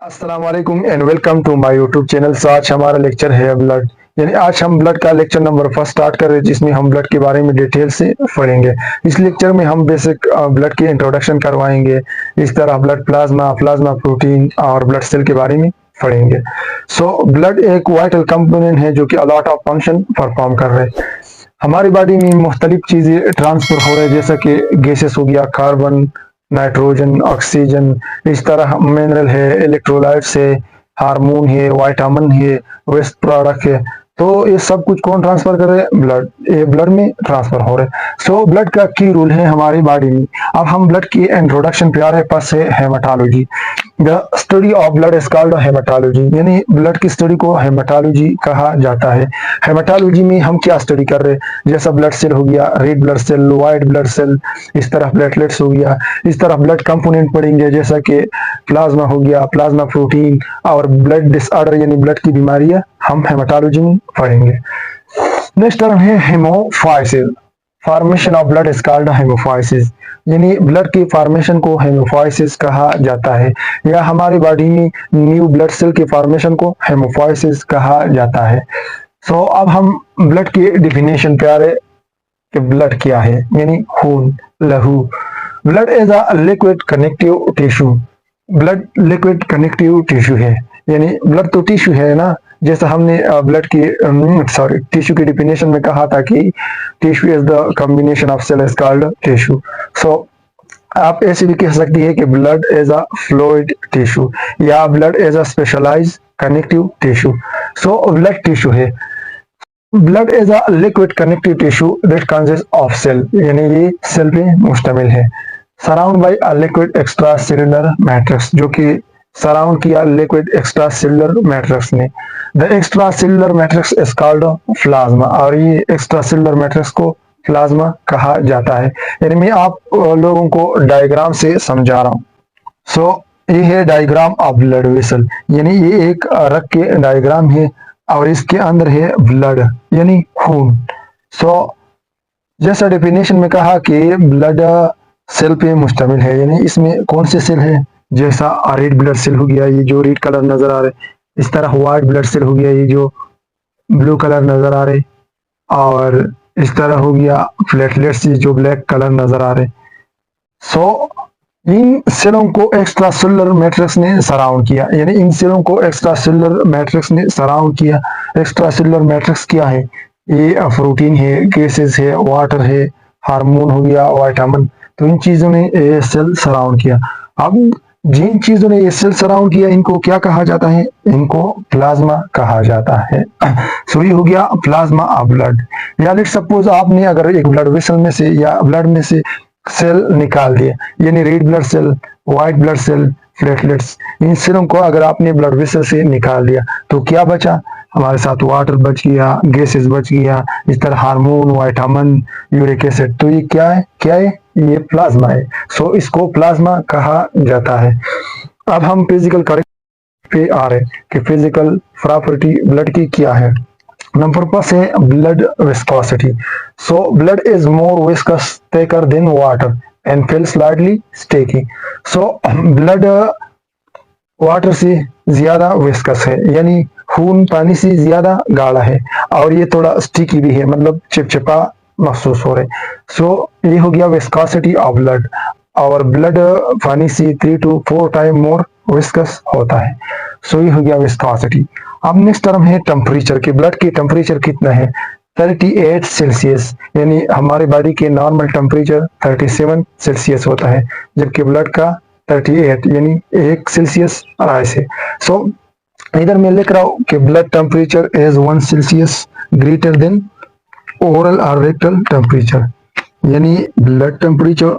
अस्सलाम वालेकुम and welcome to my YouTube channel. So आज हमारा लेक्चर है ब्लड, यानी आज हम ब्लड का लेक्चर नंबर फर्स्ट स्टार्ट कर रहे हैं, जिसमें हम ब्लड के बारे में डिटेल से पढ़ेंगे। इस लेक्चर में हम बेसिक ब्लड की इंट्रोडक्शन करवाएंगे। इस तरह ब्लड प्लाज्मा, प्लाज्मा प्रोटीन और ब्लड सेल के बारे में पढ़ेंगे। सो ब्लड एक वाइटल कंपोनेंट है जो कि अलॉट ऑफ फंक्शन परफॉर्म कर रहे हैं। हमारी बॉडी में मुख्तलिफ चीज़ें ट्रांसफर हो रहे हैं, जैसा कि गैसेस हो गया, कार्बन, नाइट्रोजन, ऑक्सीजन, इस तरह मिनरल है, इलेक्ट्रोलाइट्स है, हार्मोन है, विटामिन है, वेस्ट प्रोडक्ट है। तो ये सब कुछ कौन ट्रांसफर कर रहे हैं? ब्लड। ये ब्लड में ट्रांसफर हो रहे हैं। सो ब्लड का की रूल है हमारी बॉडी में। अब हम ब्लड की इंट्रोडक्शन पे आ रहे हैं। पास है haematology. The study of blood is called haematology, यानी ब्लड की स्टडी को हेमाटोलॉजी कहा जाता है। हेमाटोलॉजी में हम क्या स्टडी कर रहे हैं? जैसा ब्लड सेल हो गया, red blood cell, white blood cell, इस तरह प्लेटलेट्स हो गया, इस तरह ब्लड कंपोनेंट पढ़ेंगे, जैसा कि प्लाज्मा हो गया, प्लाज्मा प्रोटीन और ब्लड डिसऑर्डर यानी ब्लड की बीमारियां हम हेमाटोलॉजी में पढ़ेंगे। नेक्स्ट टर्म है haemopoiesis. Formation of blood is called haemopoiesis, यानी ब्लड की फॉर्मेशन को हेमोफाइसिस कहा जाता है, या हमारी बॉडी में न्यू ब्लड सेल की फॉर्मेशन को हेमोफाइसिस कहा जाता है। सो अब हम ब्लड की डिफिनेशन पे आ रहे कि ब्लड क्या है, यानी खून, लहू। Blood is a liquid connective tissue. Blood liquid connective tissue है, यानी ब्लड तो टिश्यू है ना। जैसा हमने ब्लड की टिश्यू की डिफिनेशन में कहा था कि tissue is the combination of cell is called tissue. So आप ऐसे भी कह सकती है कि blood is a fluid tissue, या blood is a specialised connective tissue. So blood tissue है। Blood is a liquid connective tissue that consist of cell, यानी ये सेल पे मुश्तमिल है। Surround by a liquid extracellular matrix, जो कि सराउंड किया लिक्विड एक्स्ट्रा सेलुलर मैट्रिक्स ने। The extra cellular matrix is called plasma, और ये एक्स्ट्रा सेलुलर मैट्रिक्स को प्लाज्मा कहा जाता है। यानी मैं आप लोगों को डायग्राम से समझा रहा हूँ। सो ये है डायग्राम ऑफ ब्लड वेसल, यानी ये एक रक्त के डायग्राम है और इसके अंदर है ब्लड यानी खून। सो जैसा डेफिनेशन में कहा कि ब्लड सेल पे मुश्तमिल है, यानी इसमें कौन से सेल है? जैसा रेड ब्लड सेल हो गया, ये जो रेड कलर नजर आ रहे, इस तरह व्हाइट ब्लड सेल हो गया, ये जो ब्लू कलर नजर आ रहे, और इस तरह हो गया प्लेटलेट्स, ये जो ब्लैक कलर नजर आ रहे। सो इन सेलों को एक्स्ट्रा सेलुलर मैट्रिक्स ने सराउंड किया, यानी इन सेलों को एक्स्ट्रा सेलुलर मैट्रिक्स ने सराउंड किया। एक्स्ट्रा सेलुलर मैट्रिक्स क्या है? ये प्रोटीन है, गैसेस है, वाटर है, हार्मोन हो गया, विटामिन। तो इन चीजों ने ये सेल सराउंड किया। अब जिन चीजों ने ये सेल सराउंड किया, इनको क्या कहा जाता है? इनको प्लाज्मा कहा जाता है। सो ये हो गया प्लाज्मा ऑफ ब्लड। या लेट सपोज आपने अगर एक ब्लड वेसल में से या ब्लड में से सेल निकाल दिए, यानी red blood cell, white blood cell, platelets, इन सेलों को अगर आपने ब्लड वेसल से निकाल दिया तो क्या बचा? हमारे साथ वाटर बच गया, गैसेस बच गया, इस तरह हार्मोन, विटामिन, यूरिक एसिड। तो ये क्या है? क्या है? ये प्लाज्मा है। सो इसको प्लाज्मा कहा जाता है। अब हम फिजिकल करेक्ट पे आ रहे कि फिजिकल प्रॉपर्टी ब्लड की क्या है। नंबर पास है blood viscosity. So blood is more viscous thicker than water and feels slightly sticky. So blood water से ज्यादा विस्कस है, यानी खून पानी से ज्यादा गाढ़ा है, और ये थोड़ा स्टिकी भी है, मतलब चिपचिपा महसूस हो रहे। सो ये हो गया विस्कोसिटी ऑफ ब्लड। और ब्लड पानी से 3 to 4 टाइम मोर विस्कस होता है। सो ये हो गया विस्कोसिटी। अब नेक्स्ट टर्म है टेम्परेचर, की ब्लड की टेम्परेचर कितना है? 38 सेल्सियस, यानी हमारे बॉडी के नॉर्मल टेम्परेचर 37 सेल्सियस होता है, जबकि ब्लड का 38 यानी 1 सेल्सियस राइस है। सो इधर मैं लिख रहा हूँ कि blood temperature is 1 Celsius greater than oral और रेक्टल टेम्परेचर, यानी blood temperature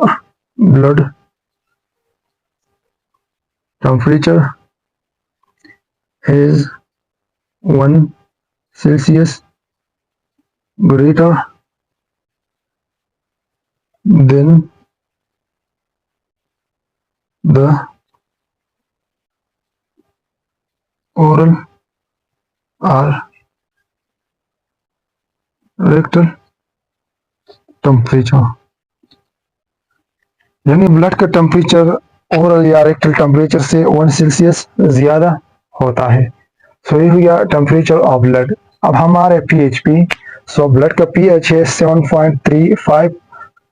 is 1 Celsius greater than the oral or rectal temperature, यानी ब्लड का टेम्परेचर ओवरऑल या रेक्टल टेम्परेचर से 1 सेल्सियस ज़्यादा होता है। सो ये हो गया टेम्परेचर ऑफ ब्लड। अब हमारे पीएचपी, सो ब्लड का पीएच है 7.35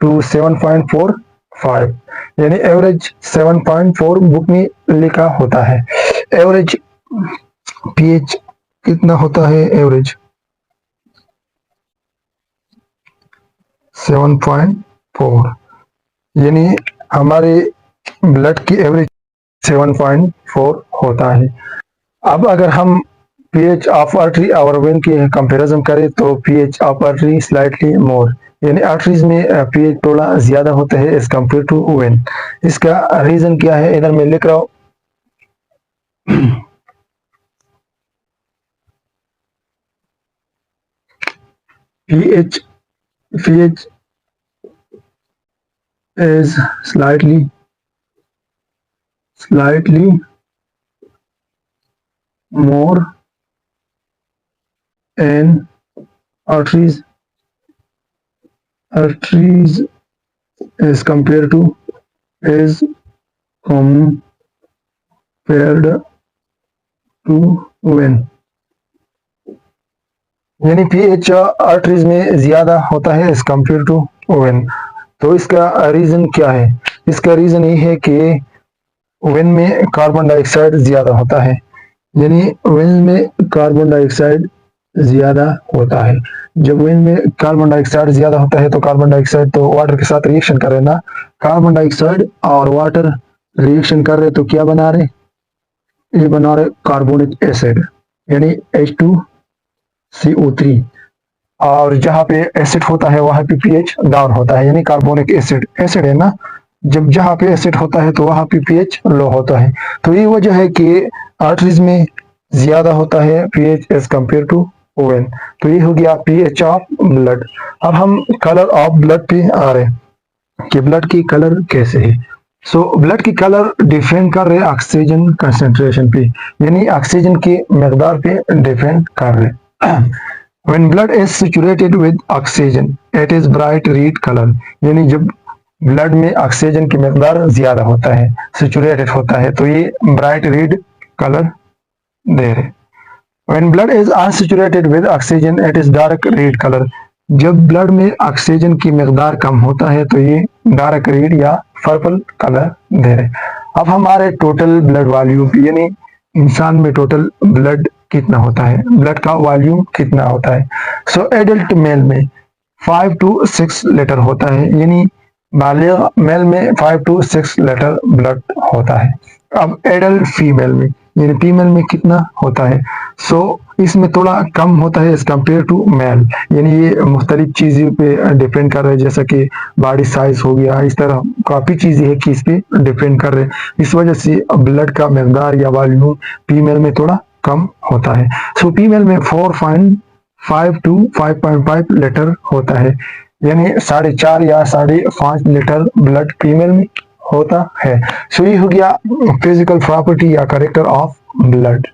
टू 7.45, यानी एवरेज 7.4 बुक में लिखा होता है। एवरेज पीएच कितना होता है? एवरेज 7.4, यानी हमारे ब्लड की एवरेज 7.4 होता है। अब अगर हम पीएच ऑफ आर्टरी और वेन की कंपैरिजन करें तो pH of artery slightly more, यानी आर्टरीज में पीएच थोड़ा ज्यादा होता है एज कम्पेयर टू वेन। इसका रीजन क्या है? इधर मैं लिख रहा हूँ। pH pH is slightly more in arteries as compared to as compared to vein, यानी पीएच आर्टरीज में ज्यादा होता है एज कम्पेयर टू वेन। तो इसका रीजन क्या है? इसका रीजन ये है कि वेन में कार्बन डाइऑक्साइड ज्यादा होता है, यानी वेन में कार्बन डाइऑक्साइड ज्यादा होता है। जब वेन में कार्बन डाइऑक्साइड ज्यादा होता है तो कार्बन डाइऑक्साइड तो वाटर के साथ रिएक्शन कर रहे ना, कार्बन डाइऑक्साइड और वाटर रिएक्शन कर रहे तो क्या बना रहे? ये बना रहे कार्बोनिक एसिड, यानी H2CO3। और जहाँ पे एसिड होता है वहां पे पीएच डाउन होता है, यानी कार्बोनिक एसिड एसिड है ना, जब जहाँ पे एसिड होता है तो वहां पे पीएच लो होता है। तो ये वजह है कि आर्टरीज में ज्यादा होता है pH as compare to vein. तो ये हो गया पीएच ऑफ ब्लड। अब हम कलर ऑफ ब्लड पे आ रहे हैं कि ब्लड की कलर कैसे है। सो ब्लड की कलर डिपेंड कर रहे ऑक्सीजन कंसेंट्रेशन पे, यानी ऑक्सीजन की मकदार पे डिपेंड कर रहे। When blood is saturated with oxygen, it is bright red color, यानी जब ब्लड में ऑक्सीजन की मकदार ज्यादा होता है, सेचुरेटेड होता है, तो ये ब्राइट रेड कलर दे रहे। When blood is unsaturated with oxygen, it is dark red color, जब ब्लड में ऑक्सीजन की मकदार कम होता है तो ये डार्क रेड या पर्पल कलर दे रहे। अब हमारे टोटल ब्लड वॉल्यूम, यानी इंसान में टोटल ब्लड कितना होता है, ब्लड का वॉल्यूम कितना होता है। सो एडल्ट मेल में 5 to 6 लीटर होता है, यानी बालिग मेल में 5 to 6 लीटर ब्लड होता है। अब एडल्ट फीमेल में, यानी फीमेल में कितना होता है? सो इसमें थोड़ा कम होता है एज कम्पेयर टू मेल, यानी ये मुख्तलिफ चीज़ों पे डिपेंड कर रहे हैं, जैसा कि बॉडी साइज हो गया, इस तरह काफ़ी चीज़ें हैं कि इस पे डिपेंड कर रहे हैं। इस वजह से ब्लड का मकदार या वॉल्यूम फीमेल में थोड़ा कम होता है। सो फीमेल में 4.5 to 5.5 लीटर होता है, यानी 4.5 या 5.5 लीटर ब्लड फीमेल में होता है। सो ये हो गया फिजिकल प्रॉपर्टी या कैरेक्टर ऑफ ब्लड।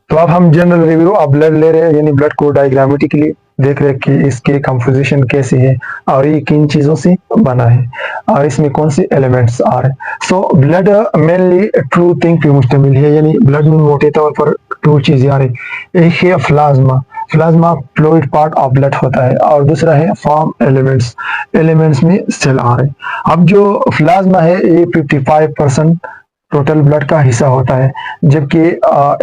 तो अब हम जनरल रिव्यू ऑफ ब्लड ले रहे हैं, यानी ब्लड को डायग्रामेटिकली देख रहे हैं कि इसके कंपोजिशन कैसे है और ये किन चीजों से बना है और इसमें कौन से एलिमेंट्स आ रहे हैं। So blood mainly two thing पे मुश्तमिल है, यानी ब्लड में मोटे तौर पर 2 चीजें आ रही। एक है plasma, plasma fluid part of blood होता है, और दूसरा है फॉर्म एलिमेंट्स, एलिमेंट्स में सेल आ रहे हैं। अब जो प्लाज्मा है ये 55% टोटल ब्लड का हिस्सा होता है, जबकि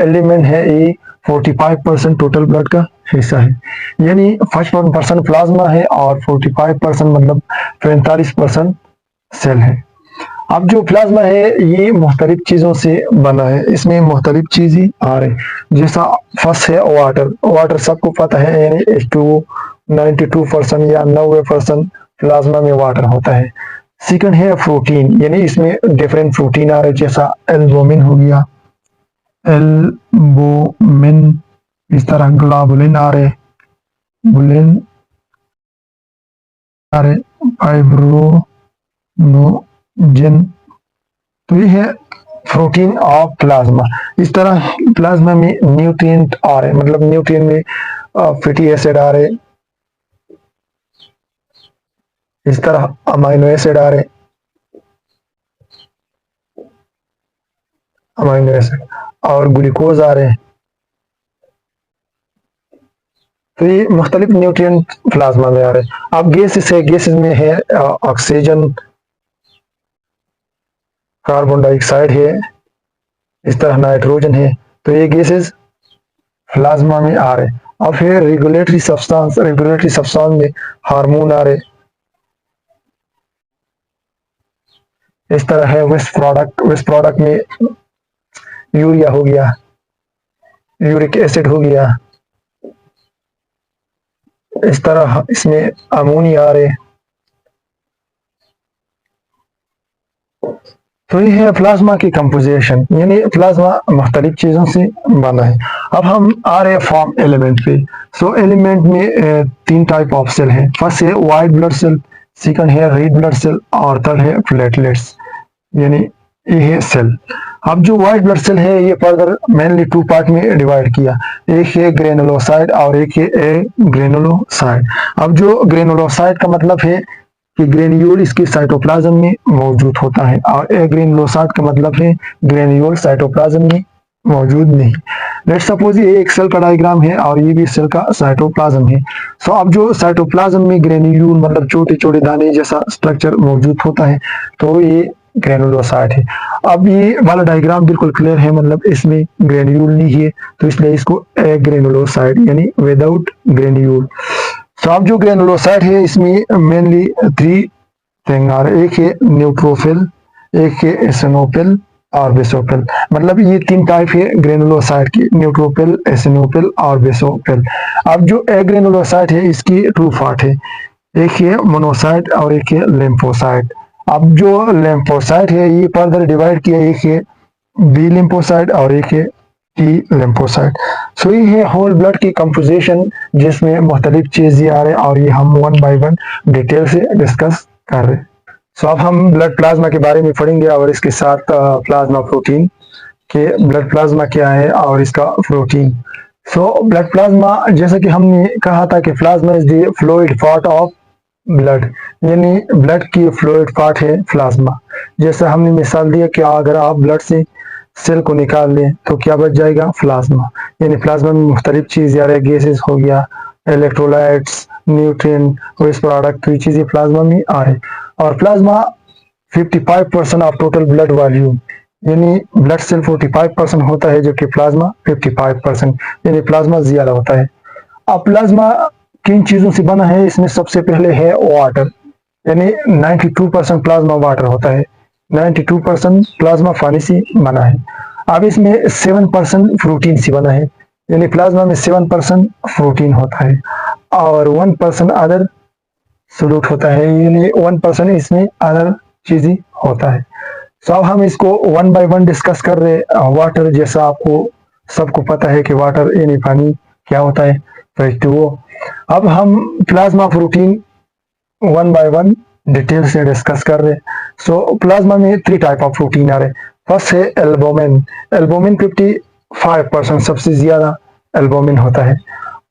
एलिमेंट है ये 45% टोटल ब्लड का हिस्सा है, यानी 55% प्लाज्मा है और 45% मतलब 45% सेल है। अब जो प्लाज्मा है ये मुख्तलिफ चीज़ों से बना है, इसमें मुख्तलिफ चीज़ें आ रही, जैसा फर्स्ट है वाटर। वाटर सबको पता है, यानी H2O 92% या 90% प्लाज्मा में वाटर होता है। सेकंड है प्रोटीन, यानी इसमें डिफरेंट प्रोटीन आ रहे, जैसा एल्बुमिन हो गया, एल्बुमिन, इस तरह ग्लोबुलिन आ रहे, बुलिन आ रहे, फाइब्रोनोजेन। तो ये है प्रोटीन ऑफ प्लाज्मा। इस तरह प्लाज्मा में न्यूट्रिएंट आ रहे, मतलब न्यूट्रिएंट में फैटी एसिड आ रहे, इस तरह अमाइनो एसिड आ रहे, अमाइनो एसिड, और ग्लूकोज आ रहे हैं। तो ये मुख्तलिफ न्यूट्रिएंट प्लाज्मा में आ रहे हैं। अब गैसेस है, गैसेस में है ऑक्सीजन, कार्बन डाइऑक्साइड है, इस तरह नाइट्रोजन है। तो ये गैसेस प्लाज्मा में आ रहे हैं। अब फिर रेगुलेटरी सब्सटेंस, रेगुलेटरी सब्सटेंस में हार्मोन आ रहे, इस तरह है। वेस्ट प्रोडक्ट, वेस्ट प्रोडक्ट में यूरिया हो गया, यूरिक एसिड हो गया, इस तरह इसमें अमोनिया आ रहे। तो ये है प्लाज्मा की कंपोजिशन, यानी प्लाज्मा मुख्तलिफ चीज़ों से बना है। अब हम आ रहे हैं फॉर्म एलिमेंट पे। सो एलिमेंट में तीन टाइप ऑफ सेल है। फर्स्ट है वाइट ब्लड सेल, सेकंड है रेड ब्लड सेल, और थर्ड है प्लेटलेट्स, यानी ये है सेल। अब जो व्हाइट ब्लड सेल है ये फर्दर मेनली टू पार्ट में डिवाइड किया, एक है ग्रेनुलोसाइट और एक है ग्रेनुलोसाइट। अब जो ग्रेनुलोसाइट का मतलब है कि ग्रेन्यूल इसके साइटोप्लाज्म में मौजूद होता है, और ग्रेनुलोसाइट का मतलब है ग्रेन्यूल साइटोप्लाज्म में मौजूद नहीं। लेट्स सपोज ये एक सेल का डायग्राम है और ये भी सेल का साइटोप्लाज्म है। सो अब जो साइटोप्लाज्म में ग्रेन्यूल मतलब छोटे छोटे दाने जैसा स्ट्रक्चर मौजूद होता है, तो ये ग्रेनुलोसाइट है। अब ये वाला डायग्राम बिल्कुल क्लियर है, मतलब इसमें ग्रेन्यूल नहीं है, तो इसलिए इसको ग्रेनुलोसाइट यानी विदाउट ग्रेन्यूल। तो अब जो ग्रेनुलोसाइट है इसमें मेनली थ्री थिंग आ रहे, एक है न्यूट्रोफिल, एक है एसिनोफिल और बेसोफिल। मतलब ये तीन टाइप है ग्रेनुलोसाइट की, न्यूट्रोफिल, एसिनोफिल और बेसोफिल। अब जो ग्रेनुलोसाइट है इसकी टू पार्ट है, एक है मोनोसाइट और एक है लिम्फोसाइट। अब जो लिम्फोसाइट है ये फर्दर डिवाइड किया, एक है बी लिम्फोसाइट और एक है टी लिम्फोसाइट। सो ये है होल ब्लड की कंपोजिशन, जिसमें मुख्तलिफ चीजें आ रहे हैं और ये हम वन बाय वन डिटेल से डिस्कस कर रहे हैं। सो अब हम ब्लड प्लाज्मा के बारे में पढ़ेंगे और इसके साथ प्लाज्मा प्रोटीन के ब्लड प्लाज्मा क्या है और इसका प्रोटीन। सो ब्लड प्लाज्मा, जैसा कि हमने कहा था कि plasma is the fluid part of blood, यानी ब्लड की फ्लूइड पार्ट है प्लाज्मा। जैसा हमने मिसाल दिया कि अगर आप ब्लड से सेल को निकाल लें तो क्या बच जाएगा, प्लाज्मा। यानी प्लाज्मा में मुख्तलिफ चीज़ आ रही, गैसेस हो गया, इलेक्ट्रोलाइट्स, न्यूट्रिएंट, वेस्ट प्रोडक्ट, कोई चीज़ें प्लाज्मा में आ रही। और plasma 55% of total blood volume, यानी ब्लड सेल 45% होता है जबकि प्लाज्मा 55%, यानी प्लाज्मा ज्यादा होता है। अब प्लाज्मा किन चीज़ों से बना है, इसमें सबसे पहले है वाटर, यानी 92% प्लाज्मा वाटर होता है, 92% प्लाज्मा पानी से बना है। अब इसमें 7% प्रोटीन से बना है, यानी प्लाज्मा में 7% प्रोटीन होता है और 1% अदर सोल्यूट होता है, यानी 1% इसमें अदर चीजें होता है। तो अब हम इसको वन बाय वन डिस्कस कर रहे। वाटर, जैसा आपको सबको पता है कि वाटर यानी पानी क्या होता है, तो वो अब हम plasma protein one by one detail से डिस्कस कर रहे। सो प्लाज्मा में थ्री टाइप ऑफ प्रोटीन आ रहे। फर्स्ट है एल्बुमिन, एल्बुमिन 55% सबसे ज्यादा एल्बुमिन होता है।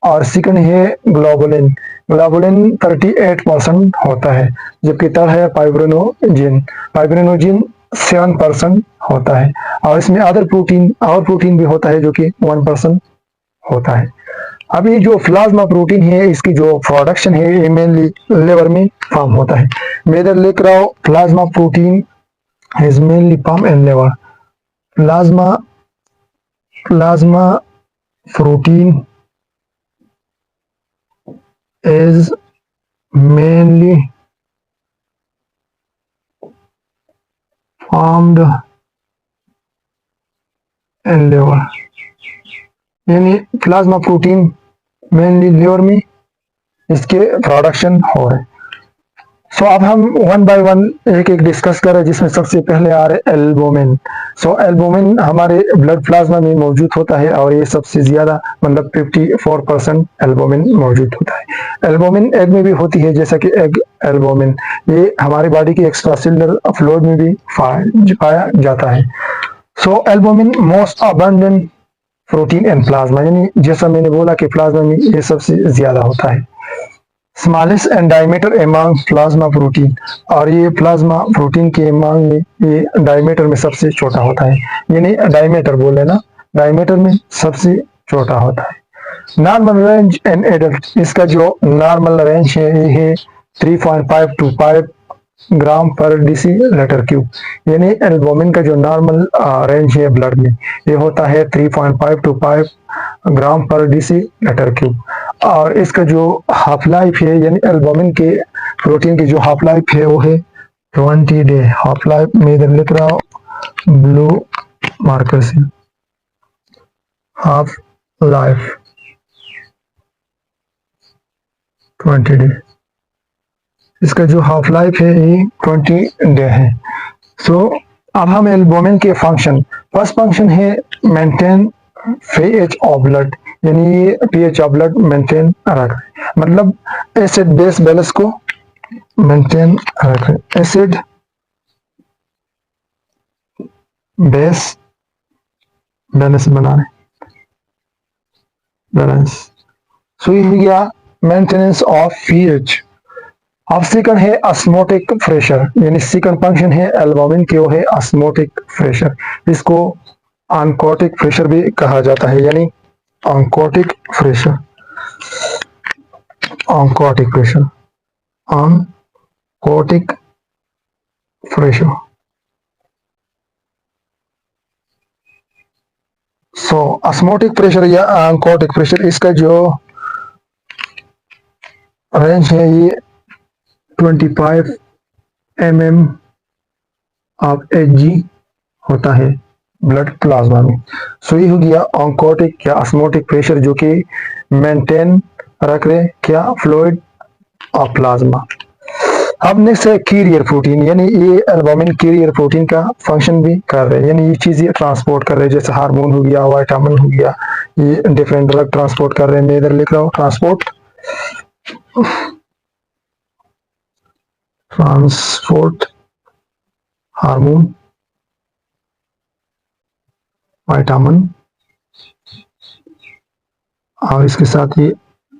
और सेकंड है ग्लोबुलिन, ग्लोबुलिन 38% होता है, जबकि थर्ड है फाइब्रिनोजिन, फाइब्रिनोजिन 7% होता है। और इसमें अदर प्रोटीन और प्रोटीन भी होता है जो कि 1% होता है। अब ये जो प्लाज्मा प्रोटीन है इसकी जो प्रोडक्शन है ये मेनली लिवर में फॉर्म होता है। मेजर लिख रहा हूं, plasma protein is mainly form in liver. Plasma plasma protein is mainly formed in liver, यानी प्लाज्मा प्रोटीन मेनली लिवर में इसके प्रोडक्शन हो रहे। सो अब हम वन बाय वन एक एक डिस्कस कर रहे हैं, जिसमें सबसे पहले आ रहे एल्बुमिन। सो एल्बुमिन हमारे ब्लड प्लाज्मा में मौजूद होता है और ये सबसे ज्यादा मतलब 54% एल्बुमिन मौजूद होता है। एल्बुमिन एग में भी होती है, जैसा कि एग एल्बुमिन ये हमारी बॉडी की एक्स्ट्रा सेलुलर फ्लूइड में भी पाया जाता है। So albumin most abundant protein in plasma, यानी जैसा मैंने बोला कि प्लाज्मा में ये सबसे ज्यादा होता है। Smallest and diameter among plasma protein, और ये प्लाज्मा प्रोटीन के एमंग में ये डायमीटर में सबसे छोटा होता है, यानी डायमीटर बोले ना, डायमीटर में सबसे छोटा होता है। नॉर्मल रेंज इन एडल्ट, इसका जो नॉर्मल रेंज है ये है 3.5 to 5 ग्राम पर डीसी लीटर क्यूब, यानी एल्बुमिन का जो नॉर्मल रेंज है ब्लड में ये होता है 3.5 to 5 ग्राम पर डीसी लीटर क्यूब। और इसका जो हाफ लाइफ है, यानी एल्बुमिन के प्रोटीन की जो हाफ लाइफ है वो है 20 डे। हाफ लाइफ में इधर लिख रहा हूँ ब्लू मार्कर से, हाफ लाइफ 20 डे। इसका जो हाफ लाइफ है ये 20 डे है। सो अब हम एल्बुमिन के फंक्शन, फर्स्ट फंक्शन है मेंटेन pH ऑफ ब्लड, यानी ये pH ऑफ ब्लड मेंटेन रख, मतलब एसिड बेस बैलेंस को मेंटेन रख, एसिड बेस बैलेंस बनाने, बैलेंस। सो ये हो गया मेंटेनेंस ऑफ pH। अब सेकंड है ऑस्मोटिक प्रेशर, यानी सेकंड फंक्शन है एल्बुमिन के वो है ऑस्मोटिक प्रेशर, इसको ऑनकोटिक प्रेशर भी कहा जाता है, यानी oncotic pressure, oncotic pressure, oncotic pressure. So osmotic pressure या ऑनकोटिक प्रेशर, इसका जो रेंज है ये 25 mm ऑफ Hg होता है ब्लड प्लाज्मा में। सो ये हो गया ऑनकोटिक या ऑस्मोटिक प्रेशर जो कि मेंटेन रख रहे क्या, फ्लूइड ऑफ प्लाज्मा। अब नेक्स्ट है कैरियर प्रोटीन, यानी ये एल्बुमिन कैरियर प्रोटीन का फंक्शन भी कर रहे हैं, यानी ये चीजें ट्रांसपोर्ट कर रहे हैं, जैसे हार्मोन हो गया, विटामिन हो गया, ये डिफरेंट ड्रग ट्रांसपोर्ट कर रहे हैं। मैं इधर लिख रहा हूँ ट्रांसपोर्ट हार्मोन, विटामिन और इसके साथ ये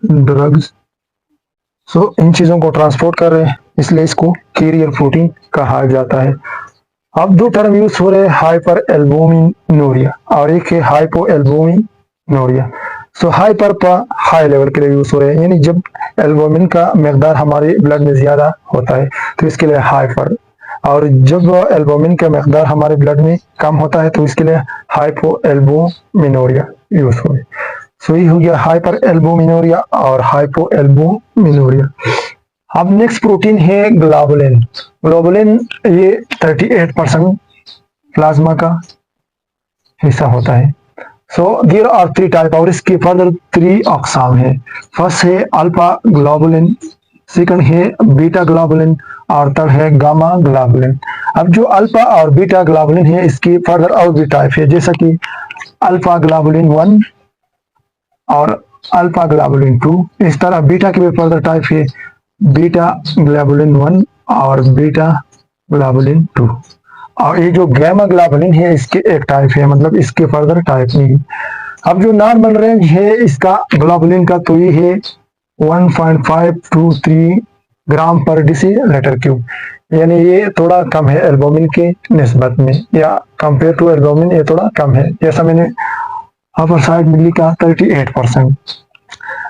ड्रग्स। सो इन चीजों को ट्रांसपोर्ट कर रहे हैं, इसलिए इसको कैरियर प्रोटीन कहा जाता है। अब दो टर्म यूज हो रहे हैं, हाइपर एल्बुमिनूरिया और एक है हाइपो एल्बुमिनूरिया। सो हाइपर पर हाई लेवल के लिए यूज हो रहे हैं, यानी जब एल्बुमिन का मकदार हमारे ब्लड में ज्यादा होता है तो इसके लिए हाइपर, और जब एल्बुमिन का मकदार हमारे ब्लड में कम होता है तो इसके लिए हाइपो एल्बुमिनूरिया यूज हो रहे। सो ये हो गया हाइपर एल्बुमिनूरिया और हाइपो एल्बुमिनूरिया। अब नेक्स्ट प्रोटीन है ग्लोबुलिन। ग्लोबुलिन ये 38% प्लाज्मा का हिस्सा होता है। सो देयर आर 3 टाइप, और इसके फर्दर 3 अकसाम है। फर्स्ट है अल्फा ग्लोबुलिन, सेकंड है बीटा ग्लोबुलिन और थर्ड है गामा ग्लोबुलिन। अब जो अल्फा और बीटा ग्लोबुलिन है इसकी फर्दर और भी टाइप है, जैसा कि अल्फा ग्लोबुलिन 1 और अल्फा ग्लोबुलिन 2। इस तरह बीटा के भी फर्दर टाइप है, बीटा ग्लोबुलिन 1 और बीटा ग्लोबुलिन 2। और ये जो गामा ग्लोबुलिन है इसके एक टाइप है, मतलब इसके फर्दर टाइप नहीं है। अब जो नॉर्मल रेंज है इसका ग्लोबुलिन का तो ये है 1.5 to 3 ग्राम पर डीसी लीटर क्यूब, यानी ये थोड़ा कम है एल्बुमिन के निस्बत में, या कंपेयर टू एल्बुमिन ये थोड़ा कम है, जैसा मैंने अपर साइड में लिखा 38%।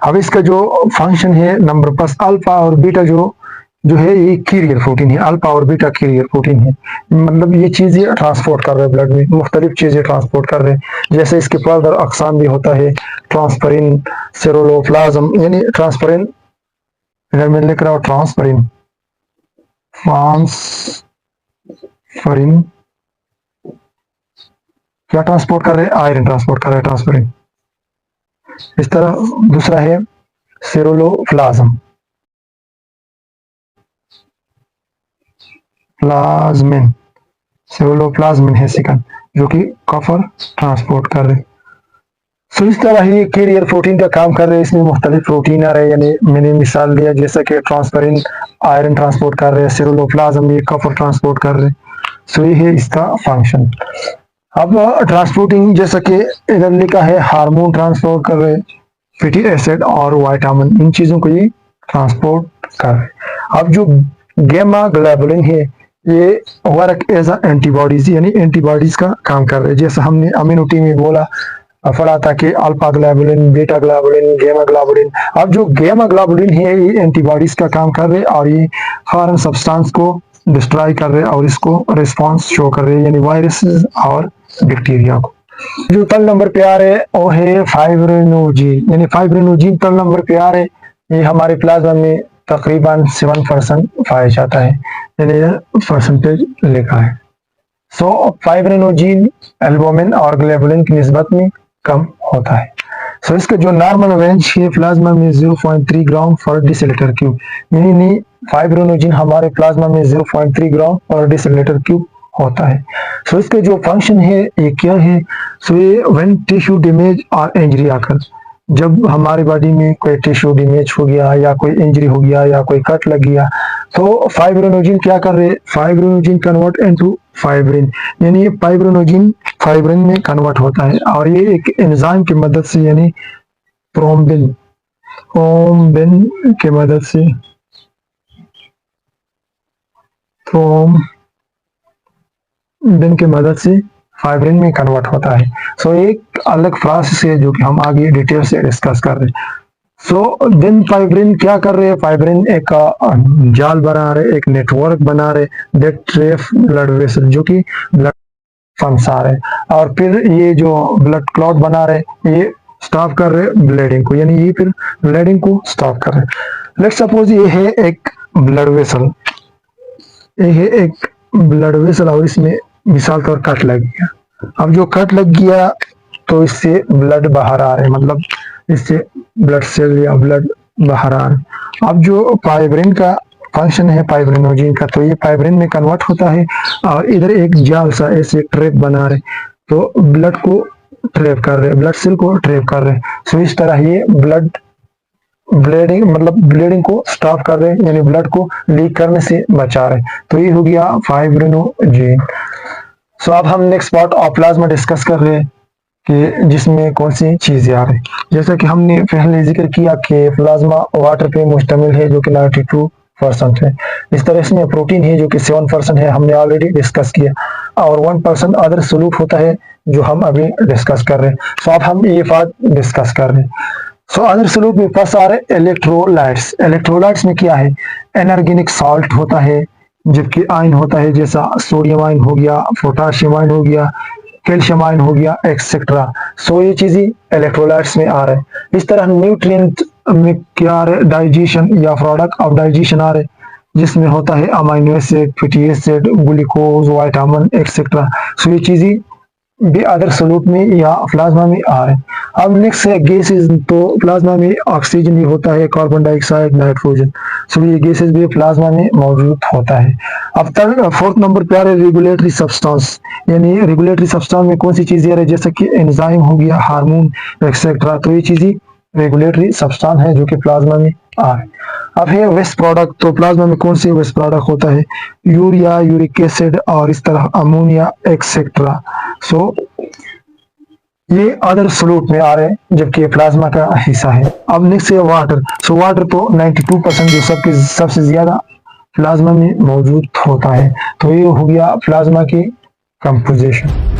अब इसका जो फंक्शन है नंबर प्लस अल्फा और बीटा जो है ये कैरियर प्रोटीन है, अल्फा और बीटा कैरियर प्रोटीन है, मतलब ये चीजें ट्रांसपोर्ट कर रहे हैं ब्लड में, मुख्तलिफ चीजें ट्रांसपोर्ट कर रहे हैं। जैसे इसके फर्दर अकसाम भी होता है ट्रांसफरिन, सेरोलोप्लाज्म, यानी ट्रांसफरिन, इधर मैं लिख रहा हूँ ट्रांसफरिन, क्या ट्रांसपोर्ट कर रहे हैं, आयरन ट्रांसपोर्ट कर रहे हैं ट्रांसफरिन। इस तरह दूसरा है सेरोलोप्लाज्म, प्लाज्मिन, सेरोलोप्लाज्मिन है सेकंड, जो कि कॉपर ट्रांसपोर्ट कर रहे। सो इस तरह ही कैरियर प्रोटीन का काम कर रहे हैं, इसमें मुख्तलिफ प्रोटीन आ रहे हैं, यानी मैंने मिसाल दिया जैसा कि ट्रांसफरिन आयरन ट्रांसपोर्ट कर रहे हैं, सेरोलोप्लाज्म ये कॉपर ट्रांसपोर्ट कर रहे हैं। सो ये है इसका फंक्शन। अब ट्रांसपोर्टिंग जैसा कि इधर लिखा है हार्मोन ट्रांसपोर्ट कर रहे हैं, फैटी एसिड और विटामिन, इन चीजों को ये ट्रांसपोर्ट कर रहे हैं। अब जो गामा ग्लोबुलिन है ये वर्क एज एंटीबॉडीज, यानी एंटीबॉडीज का काम कर रहे हैं। जैसे हमने इम्यूनिटी में बोला पढ़ा था कि alpha globulin, beta globulin, gamma globulin. अब जो गामा ग्लोबुलिन है ये एंटीबॉडीज का काम कर रहे हैं और ये फॉरेन सब्सटेंस को डिस्ट्रॉय कर रहे हैं और इसको रिस्पांस शो कर रहे हैं, यानी वायरस और बैक्टीरिया को। जो तल नंबर पे आ रहे हैं वो है फाइब्रिनोजिन, यानी फाइब्रिनोजिन तल नंबर पे आ रहे हैं। ये हमारे प्लाज्मा में तकरीबन 7% पाया जाता है, यानी परसेंटेज लिखा है। सो फाइब्रिनोजिन एल्बुमिन और ग्लोबुलिन की निस्बत में कम होता है। सो इसका जो नॉर्मल रेंज है प्लाज्मा में 0.3 ग्राम पर डेसीलीटर क्यूब, यानी फाइब्रिनोजिन हमारे प्लाज्मा में 0.3 ग्राम पर डेसीलीटर क्यूब होता है। सो इसका जो फंक्शन है ये क्या है? सो ये व्हेन टिश्यू डैमेज और इंजरी आकर, जब हमारी बॉडी में कोई टिश्यू डैमेज हो गया या कोई इंजरी हो गया या कोई कट लग गया तो फाइब्रिनोजिन क्या कर रहे हैं? फाइब्रिनोजिन कन्वर्ट इनटू फाइब्रिन, यानी फाइब्रिनोजिन फाइब्रिन में कन्वर्ट होता है और ये एक एंजाइम की मदद से, यानी थ्रोम्बिन की मदद से फाइब्रिन में कन्वर्ट होता है। सो एक अलग प्रोसेस है जो कि हम आगे डिटेल से डिस्कस कर रहे हैं। सो देन फाइब्रिन क्या कर रहे हैं? फाइब्रिन एक जाल बना रहे, एक नेटवर्क बना रहे, दैट ट्रैप ब्लड वेसल, जो कि ब्लड फंसा रहे, और फिर ये जो ब्लड क्लॉट बना रहे ये स्टॉप कर रहे ब्लीडिंग को, यानी ये फिर ब्लीडिंग को स्टॉप कर रहे। लेट्स सपोज ये है एक ब्लड वेसल, ये है एक ब्लड वेसल और इसमें मिसाल तौर कट लग गया। अब जो कट लग गया तो इससे ब्लड बाहर आ रहे, मतलब इससे ब्लड सेल या ब्लड बाहर आ रहे। अब जो फाइब्रिन का फंक्शन है फाइब्रिनोजिन का, तो ये फाइब्रिन में कन्वर्ट होता है और इधर एक जाल सा ऐसे ट्रैप बना रहे, तो ब्लड को ट्रैप कर रहे, ब्लड सेल को ट्रैप कर रहे। सो इस तरह ये ब्लीडिंग मतलब ब्लीडिंग को स्टॉप कर रहे हैं, यानी ब्लड को लीक करने से बचा रहे। तो ये हो गया फाइब्रिनोजिन। सो अब हम next part of plasma discuss कर रहे हैं कि जिसमें कौन सी चीजें आ रही। जैसा कि हमने पहले जिक्र किया कि प्लाज्मा वाटर पे मुश्तमिल है जो कि 92% है। इस तरह इसमें प्रोटीन है जो कि 7% है, हमने ऑलरेडी डिस्कस किया, और 1% अदर सॉल्यूट होता है जो हम अभी डिस्कस कर रहे हैं। सो अब हम ये बात डिस्कस कर रहे हैं। सो अदर सॉल्यूट में फर्स्ट आ रहे इलेक्ट्रोलाइट्स। इलेक्ट्रोलाइट्स में क्या है? इनऑर्गेनिक सॉल्ट होता है, जबकि आयन होता है, जैसा सोडियम आयन हो गया, पोटाशियम आयन हो गया, कैल्शियम आयन हो गया, एक्सेट्रा। सो ये चीजें इलेक्ट्रोलाइट्स में आ रहे हैं। इस तरह न्यूट्रिएंट में क्या आ रहे? डाइजेशन या प्रोडक्ट ऑफ डाइजेशन आ रहे, जिसमें होता है amino acid, fatty acid, glucose, vitamin etcetera. So ये चीजें भी अदर सॉल्यूट में या प्लाज्मा में आ रहे हैं। अब नेक्स्ट है गैसेस। तो प्लाज्मा में ऑक्सीजन भी होता है, कार्बन डाइऑक्साइड, नाइट्रोजन। सो ये गैसेस भी प्लाज्मा में मौजूद होता है। अब तक फोर्थ नंबर पे आ रहे रेगुलेटरी सब्सटेंस, यानी रेगुलेटरी सब्सटेंस में कौन सी चीजें आ रही? जैसे कि एंजाइम हो गया, हार्मोन एक्सेट्रा। तो ये चीजें रेगुलेटरी सब्सटेंस है जो कि प्लाज्मा में आ रहे। अब है वेस्ट प्रोडक्ट। तो प्लाज्मा में कौन से वेस्ट प्रोडक्ट होता है? यूरिया, यूरिक एसिड और इस तरह अमोनिया एक्सेट्रा। सो ये अदर सॉल्यूट में आ रहे हैं जबकि ये प्लाज्मा का हिस्सा है। अब नेक्स्ट है वाटर। सो वाटर तो 92% जो सबसे ज्यादा प्लाज्मा में मौजूद होता है। तो ये हो गया प्लाज्मा की कंपोजिशन।